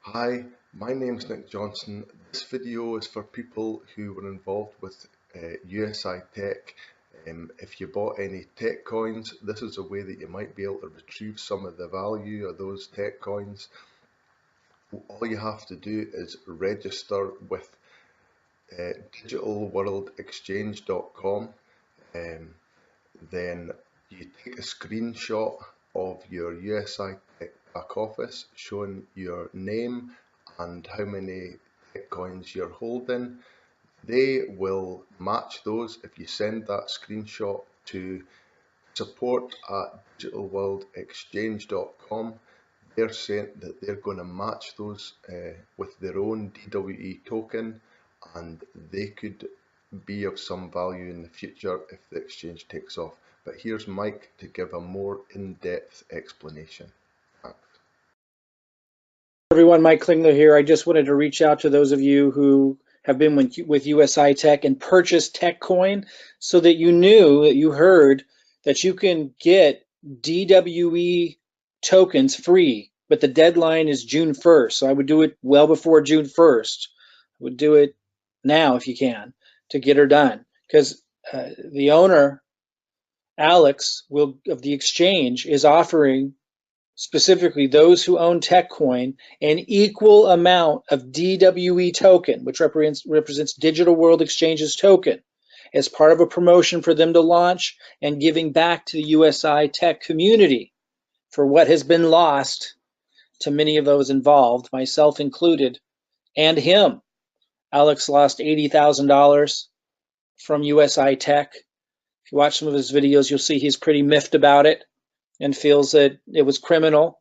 Hi, my name's Nick Johnson. This video is for people who were involved with USI-Tech. If you bought any tech coins, this is a way that you might be able to retrieve some of the value of those tech coins. All you have to do is register with digitalworldexchange.com. Then you take a screenshot of your USI-Tech back office showing your name and how many coins you're holding. They will match those if you send that screenshot to support@digitalworldexchange.com. They're saying that they're going to match those with their own DWE token, and they could be of some value in the future if the exchange takes off. But here's Mike to give a more in-depth explanation. Thanks. Everyone, Mike Klingler here. I just wanted to reach out to those of you who have been with USI-Tech and purchased TechCoin so that you heard that you can get DWE tokens free, but the deadline is June 1st. So I would do it well before June 1st. I would do it now if you can to get her done, because the owner, Alex, of the exchange is offering specifically those who own TechCoin an equal amount of DWE token, which represents Digital World Exchange's token, as part of a promotion for them to launch and giving back to the USI-Tech community for what has been lost to many of those involved, myself included, and him. Alex lost $80,000 from USI-Tech. If you watch some of his videos, you'll see he's pretty miffed about it and feels that it was criminal.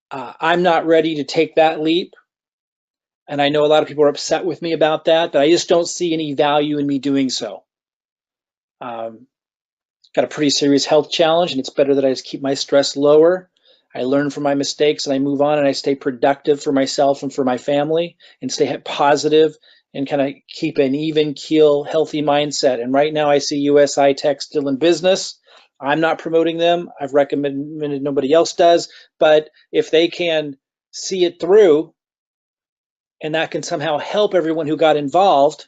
I'm not ready to take that leap, and I know a lot of people are upset with me about that, but I just don't see any value in me doing so. Got a pretty serious health challenge, and it's better that I just keep my stress lower. I learn from my mistakes and I move on, and I stay productive for myself and for my family, and stay positive and kind of keep an even keel, healthy mindset. And right now I see USI-Tech still in business. I'm not promoting them. I've recommended nobody else does. But if they can see it through, and that can somehow help everyone who got involved,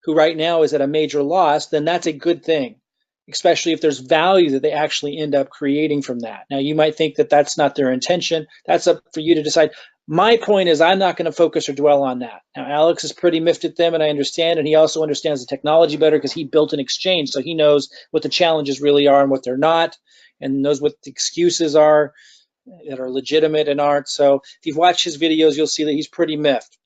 who right now is at a major loss, then that's a good thing, especially if there's value that they actually end up creating from that. Now, you might think that that's not their intention. That's up for you to decide. My point is, I'm not going to focus or dwell on that. Now, Alex is pretty miffed at them, and I understand, and he also understands the technology better because he built an exchange, so he knows what the challenges really are and what they're not, and knows what the excuses are that are legitimate and aren't. So if you've watched his videos, you'll see that he's pretty miffed.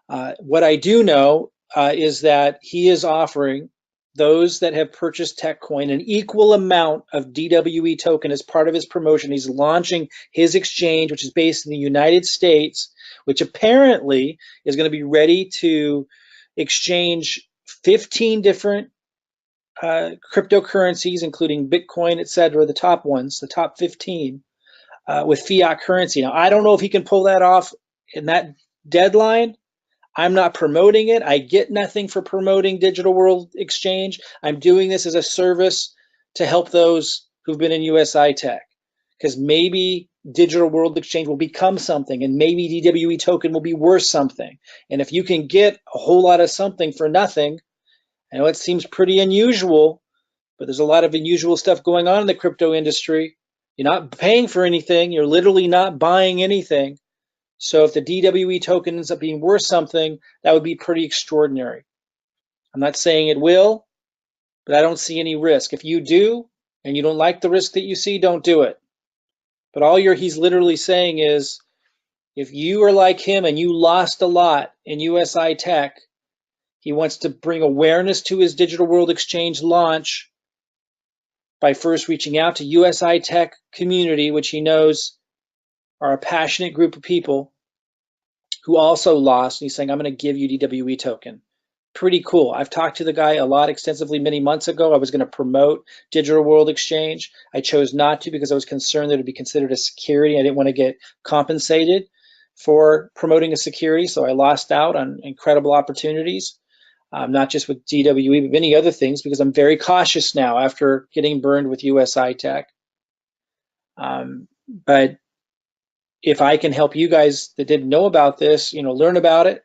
What I do know is that he is offering those that have purchased TechCoin an equal amount of DWE token as part of his promotion. He's launching his exchange, which is based in the United States, which apparently is going to be ready to exchange 15 different cryptocurrencies, including Bitcoin, etc., the top ones, the top 15, with fiat currency. Now, I don't know if he can pull that off in that deadline. I'm not promoting it. I get nothing for promoting Digital World Exchange. I'm doing this as a service to help those who've been in USI-Tech, because maybe Digital World Exchange will become something, and maybe DWE token will be worth something. And if you can get a whole lot of something for nothing, I know it seems pretty unusual, but there's a lot of unusual stuff going on in the crypto industry. You're not paying for anything. You're literally not buying anything. So if the DWE token ends up being worth something, that would be pretty extraordinary. I'm not saying it will, but I don't see any risk. If you do, and you don't like the risk that you see, don't do it. But he's literally saying is, if you are like him and you lost a lot in USI-Tech, he wants to bring awareness to his Digital World Exchange launch by first reaching out to USI-Tech community, which he knows are a passionate group of people who also lost. And he's saying, I'm going to give you DWE token. Pretty cool. I've talked to the guy a lot extensively many months ago. I was going to promote Digital World Exchange. I chose not to because I was concerned that it would be considered a security. I didn't want to get compensated for promoting a security, so I lost out on incredible opportunities, not just with DWE, but many other things, because I'm very cautious now after getting burned with USI-Tech. But if I can help you guys that didn't know about this, learn about it,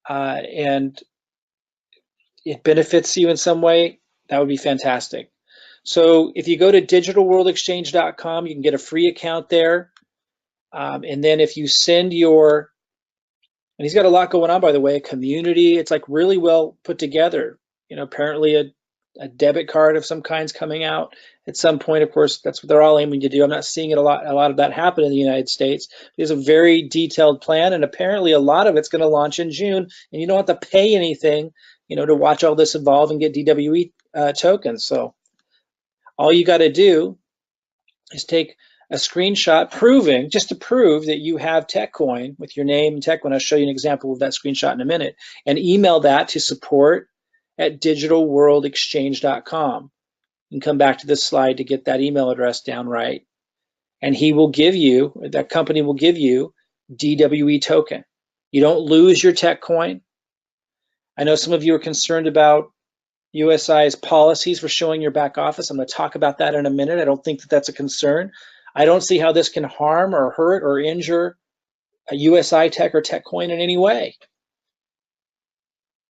and it benefits you in some way, that would be fantastic. So if you go to digitalworldexchange.com, you can get a free account there. And then if you send your, and he's got a lot going on, by the way, a community, it's like really well put together. Apparently a debit card of some kind's coming out at some point. Of course, that's what they're all aiming to do. I'm not seeing it a lot of that happen in the United States. There's a very detailed plan, and apparently a lot of it's going to launch in June, and you don't have to pay anything, to watch all this evolve and get DWE tokens. So all you got to do is take a screenshot just to prove that you have TechCoin with your name and TechCoin. I'll show you an example of that screenshot in a minute, and email that to support@digitalworldexchange.com. You can come back to this slide to get that email address down right, and that company will give you DWE token. You don't lose your TechCoin. I know some of you are concerned about USI's policies for showing your back office. I'm going to talk about that in a minute. I don't think that that's a concern. I don't see how this can harm or hurt or injure a USI-Tech or TechCoin in any way.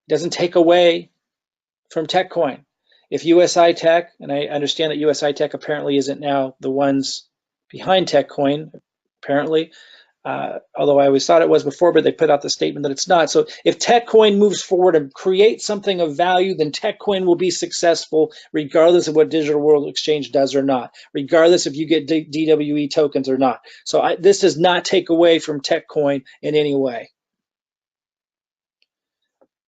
It doesn't take away from TechCoin. If USI-Tech, and I understand that USI-Tech apparently isn't now the ones behind TechCoin, apparently, although I always thought it was before, but they put out the statement that it's not. So if TechCoin moves forward and creates something of value, then TechCoin will be successful regardless of what Digital World Exchange does or not, regardless if you get DWE tokens or not. So this does not take away from TechCoin in any way.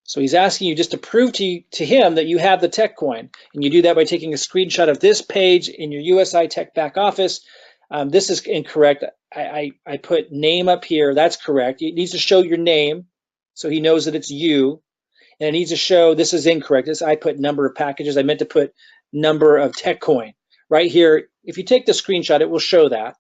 So he's asking you just to prove to him that you have the TechCoin, and you do that by taking a screenshot of this page in your USI-Tech back office. This is incorrect. I put name up here. That's correct. It needs to show your name so he knows that it's you. And it needs to show, this is incorrect. I put number of packages. I meant to put number of TechCoin. Right here, if you take the screenshot, it will show that.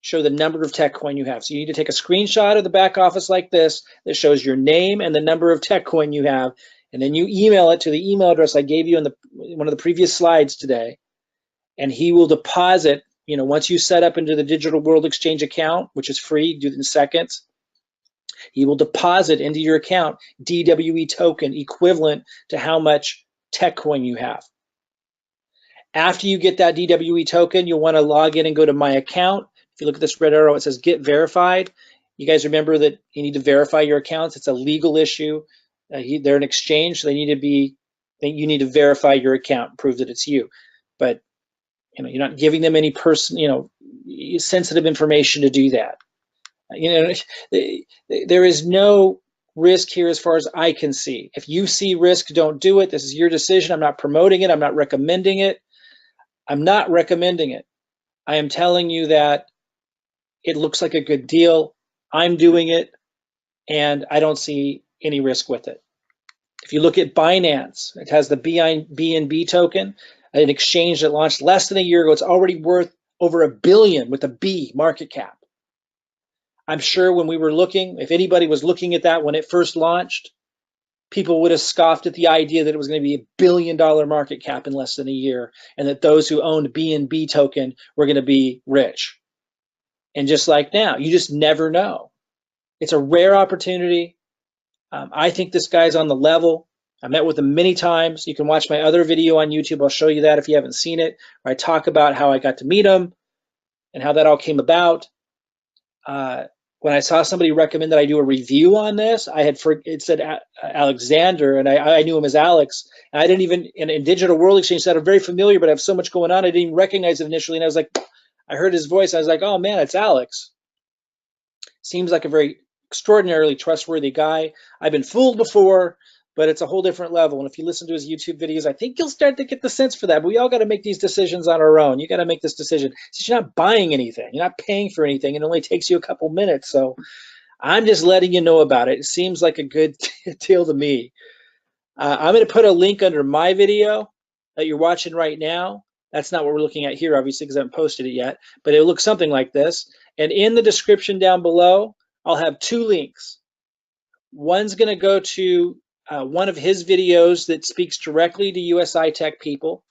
Show the number of TechCoin you have. So you need to take a screenshot of the back office like this that shows your name and the number of TechCoin you have. And then you email it to the email address I gave you in one of the previous slides today. And he will deposit, once you set up into the Digital World Exchange account, which is free, do it in seconds, he will deposit into your account DWE token equivalent to how much TechCoin you have. After you get that DWE token, you'll want to log in and go to My Account. If you look at this red arrow, it says Get Verified. You guys remember that you need to verify your accounts. It's a legal issue. They're an exchange, so you need to verify your account and prove that it's you. But you're not giving them any sensitive information to do that. There is no risk here as far as I can see. If you see risk, don't do it. This is your decision. I'm not promoting it. I'm not recommending it. I'm not recommending it. I am telling you that it looks like a good deal. I'm doing it, and I don't see any risk with it. If you look at Binance, it has the BNB token, an exchange that launched less than a year ago. It's already worth over $1 billion with a B market cap. I'm sure when we were looking, if anybody was looking at that when it first launched, people would have scoffed at the idea that it was going to be $1 billion market cap in less than a year, and that those who owned BNB token were going to be rich. And just like now, you just never know. It's a rare opportunity. I think this guy's on the level. I met with him many times. You can watch my other video on YouTube. I'll show you that if you haven't seen it, where I talk about how I got to meet him and how that all came about. When I saw somebody recommend that I do a review on this, it said Alexander, and I knew him as Alex. And I didn't even, in Digital World Exchange, said I'm very familiar, but I have so much going on, I didn't even recognize it initially. And I was like, I heard his voice. I was like, oh man, it's Alex. Seems like a very extraordinarily trustworthy guy. I've been fooled before, but it's a whole different level. And if you listen to his YouTube videos, I think you'll start to get the sense for that. But we all got to make these decisions on our own. You got to make this decision. Since you're not buying anything, you're not paying for anything. It only takes you a couple minutes. So I'm just letting you know about it. It seems like a good deal to me. I'm going to put a link under my video that you're watching right now. That's not what we're looking at here, obviously, because I haven't posted it yet. But it'll look something like this. And in the description down below, I'll have 2 links. One's going to go to one of his videos that speaks directly to USI-Tech people.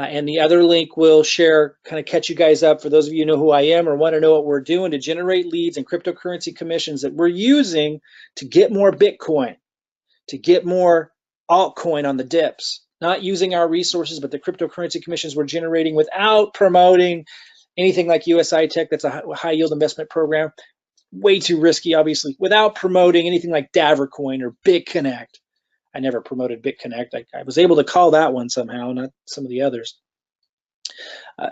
And the other link will share, kind of catch you guys up for those of you who know who I am or want to know what we're doing to generate leads and cryptocurrency commissions that we're using to get more Bitcoin, to get more altcoin on the dips, not using our resources, but the cryptocurrency commissions we're generating without promoting anything like USI-Tech. That's a high yield investment program. Way too risky, obviously, without promoting anything like Davercoin or BitConnect. I never promoted BitConnect. I was able to call that one somehow, not some of the others.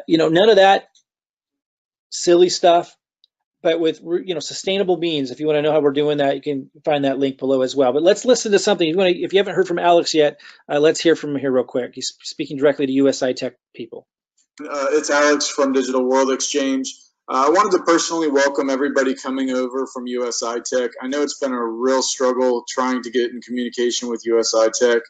None of that silly stuff, but with sustainable means. If you want to know how we're doing that, you can find that link below as well. But let's listen to something. If you haven't heard from Alex yet, let's hear from him here real quick. He's speaking directly to USI-Tech people. It's Alex from Digital World Exchange. I wanted to personally welcome everybody coming over from USI-Tech. I know it's been a real struggle trying to get in communication with USI-Tech.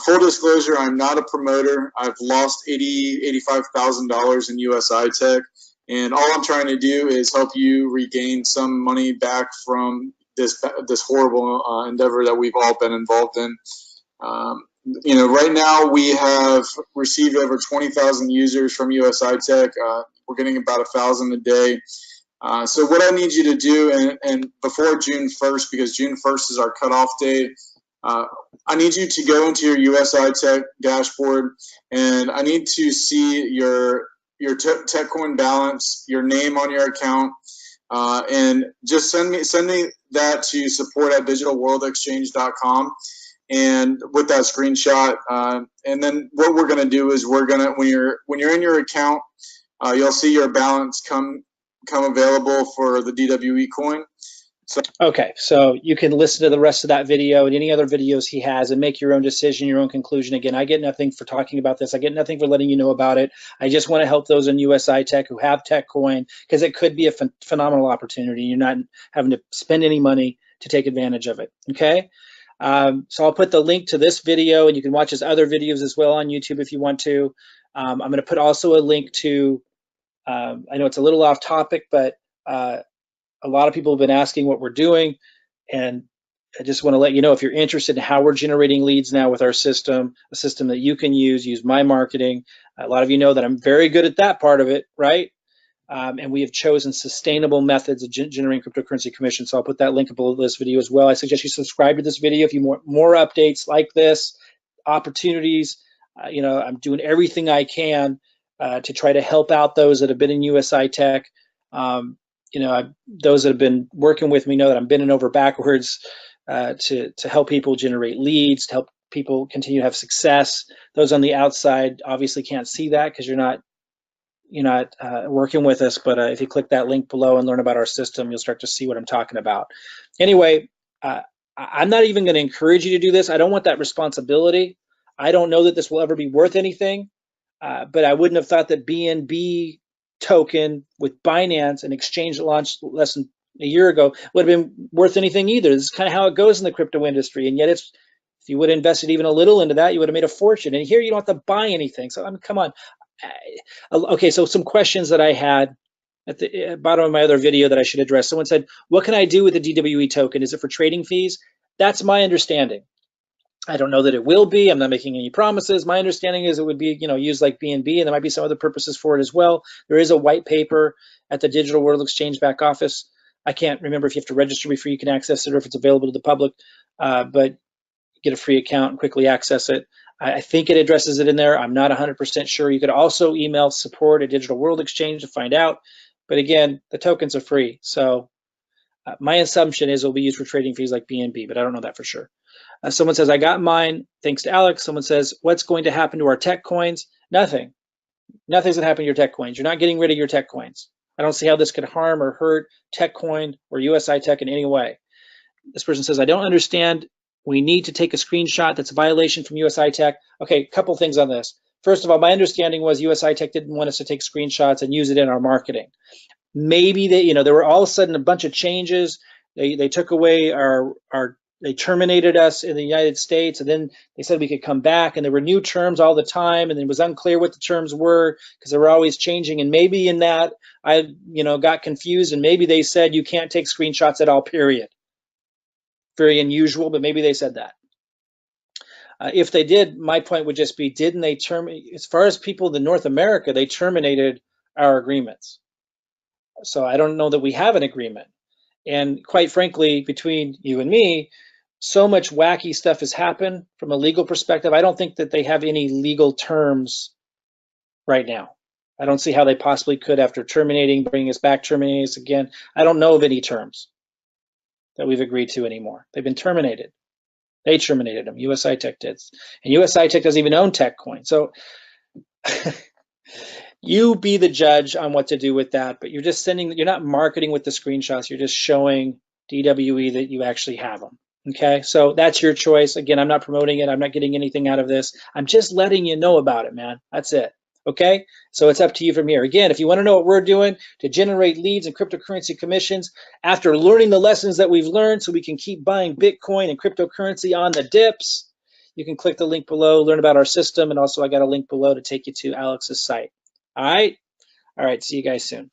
Full disclosure, I'm not a promoter. I've lost $85,000 in USI-Tech, and all I'm trying to do is help you regain some money back from this horrible endeavor that we've all been involved in. Right now we have received over 20,000 users from USI-Tech. We're getting about 1,000 a day. So what I need you to do, and before June 1st, because June 1st is our cutoff date, I need you to go into your USI-Tech dashboard, and I need to see your TechCoin balance, your name on your account, and just send me that to support@digitalworldexchange.com. And with that screenshot, and then what we're going to do is when you're in your account, you'll see your balance come available for the DWE coin. Okay, so you can listen to the rest of that video and any other videos he has and make your own decision, your own conclusion. Again, I get nothing for talking about this. I get nothing for letting you know about it. I just want to help those in USI-Tech who have TechCoin, because it could be a phenomenal opportunity. You're not having to spend any money to take advantage of it, okay? So I'll put the link to this video, and you can watch his other videos as well on YouTube if you want to. I'm going to put also a link to, I know it's a little off topic, but a lot of people have been asking what we're doing, and I just want to let you know, if you're interested in how we're generating leads now with our system, a system that you can use my marketing. A lot of you know that I'm very good at that part of it, right? And we have chosen sustainable methods of generating cryptocurrency commissions. So I'll put that link below this video as well. I suggest you subscribe to this video if you want more updates like this, opportunities. I'm doing everything I can to try to help out those that have been in USI-Tech. Those that have been working with me know that I'm bending over backwards to help people generate leads, to help people continue to have success. Those on the outside obviously can't see that because you're not working with us, but if you click that link below and learn about our system, you'll start to see what I'm talking about. Anyway, I'm not even going to encourage you to do this. I don't want that responsibility. I don't know that this will ever be worth anything, but I wouldn't have thought that BNB token with Binance, an exchange that launched less than a year ago, would have been worth anything either. This is kind of how it goes in the crypto industry, and yet if you would have invested even a little into that, you would have made a fortune. And here you don't have to buy anything. So come on. Okay, so some questions that I had at the bottom of my other video that I should address. Someone said, what can I do with the DWE token? Is it for trading fees? That's my understanding. I don't know that it will be. I'm not making any promises. My understanding is it would be, used like BNB, and there might be some other purposes for it as well. There is a white paper at the Digital World Exchange back office. I can't remember if you have to register before you can access it or if it's available to the public, but get a free account and quickly access it. I think it addresses it in there. I'm not 100% sure. You could also email support@Digital World Exchange to find out. But again, the tokens are free. So my assumption is it'll be used for trading fees like BNB, but I don't know that for sure. Someone says, I got mine, thanks to Alex. Someone says, what's going to happen to our tech coins? Nothing. Nothing's going to happen to your tech coins. You're not getting rid of your tech coins. I don't see how this could harm or hurt TechCoin or USI-Tech in any way. This person says, I don't understand. We need to take a screenshot. That's a violation from USI-Tech. Okay, a couple things on this. First of all, my understanding was USI-Tech didn't want us to take screenshots and use it in our marketing. Maybe there were all of a sudden a bunch of changes. They took away they terminated us in the United States, and then they said we could come back, and there were new terms all the time, and it was unclear what the terms were because they were always changing. And maybe in that I got confused, and maybe they said you can't take screenshots at all, period. Very unusual, but maybe they said that. If they did, my point would just be, didn't they terminate, as far as people in North America, they terminated our agreements. So I don't know that we have an agreement. And quite frankly, between you and me, so much wacky stuff has happened from a legal perspective. I don't think that they have any legal terms right now. I don't see how they possibly could after terminating, bringing us back, terminating us again. I don't know of any terms that we've agreed to anymore. They've been terminated. They terminated them. USI-Tech did. And USI-Tech doesn't even own TechCoin. So you be the judge on what to do with that, but you're just sending, you're not marketing with the screenshots. You're just showing DWE that you actually have them. Okay, so that's your choice. Again, I'm not promoting it. I'm not getting anything out of this. I'm just letting you know about it, man. That's it. Okay, so it's up to you from here. Again, if you want to know what we're doing to generate leads and cryptocurrency commissions after learning the lessons that we've learned so we can keep buying Bitcoin and cryptocurrency on the dips, you can click the link below, learn about our system, and also I got a link below to take you to Alex's site. All right, see you guys soon.